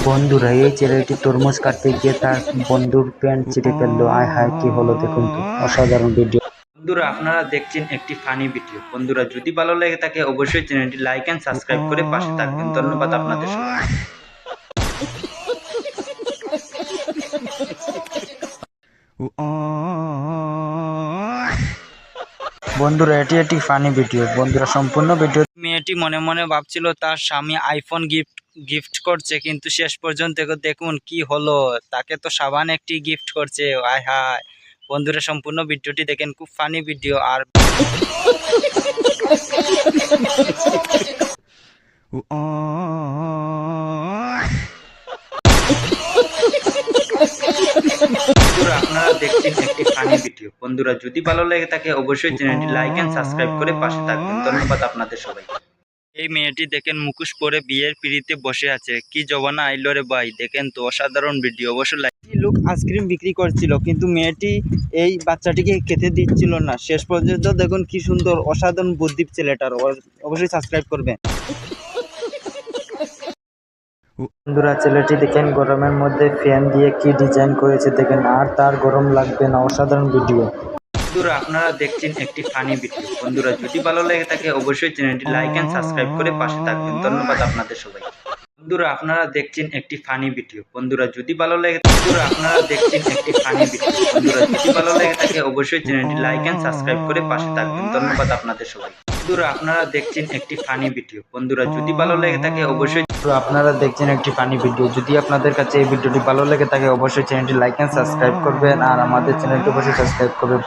বন্ধুরা, এই ছেলেটি তরমুজ কাটতে গিয়ে তার বন্ধুর প্যান্ট ছিঁড়ে ফেললো। আয় হায়, কি হলো দেখুন তো, অসাধারণ ভিডিও। বন্ধুরা, আপনারা দেখছেন একটি ফানি ভিডিও। বন্ধুরা, যদি ভালো লেগে থাকে অবশ্যই চ্যানেলটি লাইক এন্ড সাবস্ক্রাইব করে পাশে থাকবেন। ধন্যবাদ আপনাদের সবাই। বন্ধুরা, এটি একটি ফানি ভিডিও। বন্ধুরা, সম্পূর্ণ ভিডিও। মেয়েটি মনে মনে ভাবছিল তার স্বামী আইফোন গিফট করছে, কিন্তু শেষ পর্যন্ত দেখুন কি হলো। তাকে তো সাবান একটি গিফট করছে। আয় হায়। বন্ধুরা, সম্পূর্ণ ভিডিওটি দেখেন, খুব ফানি ভিডিও। আর বন্ধুরা, আপনারা দেখছেন একটি ফানি ভিডিও। বন্ধুরা, যদি ভালো লেগে থাকে অবশ্যই চ্যানেলটি লাইক এন্ড সাবস্ক্রাইব করে পাশে থাকবেন। ধন্যবাদ আপনাদের সবাই। এই মেয়েটি দেখেন মুখোশ পরে বিয়ের পিড়িতে বসে আছে। কি জবানা আইলো রে ভাই, দেখেন তো, অসাধারণ ভিডিও। অবশ্যই লোক আইসক্রিম বিক্রি করছিল, কিন্তু মেয়েটি এই বাচ্চাটিকে খেতে দিচ্ছিল না। শেষ পর্যন্ত দেখুন কি সুন্দর, অসাধারণ বুদ্ধি ছেলেটার। অবশ্যই সাবস্ক্রাইব করবেন। বন্ধুরা, ছেলেটি দেখেন গরমের মধ্যে ফ্যান দিয়ে কি ডিজাইন করেছে দেখেন, আর তার গরম লাগবে না। অসাধারণ ভিডিও। বন্ধুরা, আপনারা দেখছেন একটি ফানি ভিডিও। বন্ধুরা, যদি ভালো লেগে থাকে অবশ্যই চ্যানেলটি লাইক এন্ড সাবস্ক্রাইব করে পাশে থাকবেন। ধন্যবাদ আপনাদের সবাই। বন্ধুরা, আপনারা দেখছেন একটি ফানি ভিডিও। বন্ধুরা, যদি ভালো লেগে আপনারা দেখছেন একটি ফানি ভিডিও। বন্ধুরা, যদি ভালো লেগে থাকে অবশ্যই চ্যানেলটি লাইক এন্ড সাবস্ক্রাইব করে পাশে থাকবেন। ধন্যবাদ আপনাদের সবাই। বন্ধুরা, আপনারা দেখছেন একটি ফানি ভিডিও। বন্ধুরা, যদি ভালো লেগে থাকে অবশ্যই আপনারা দেখছেন একটি ফানি ভিডিও। যদি আপনাদের কাছে এই ভিডিওটি ভালো লেগে থাকে অবশ্যই চ্যানেলটি লাইক এন্ড সাবস্ক্রাইব করবেন, আর আমাদের চ্যানেলটি অবশ্যই সাবস্ক্রাইব করবেন।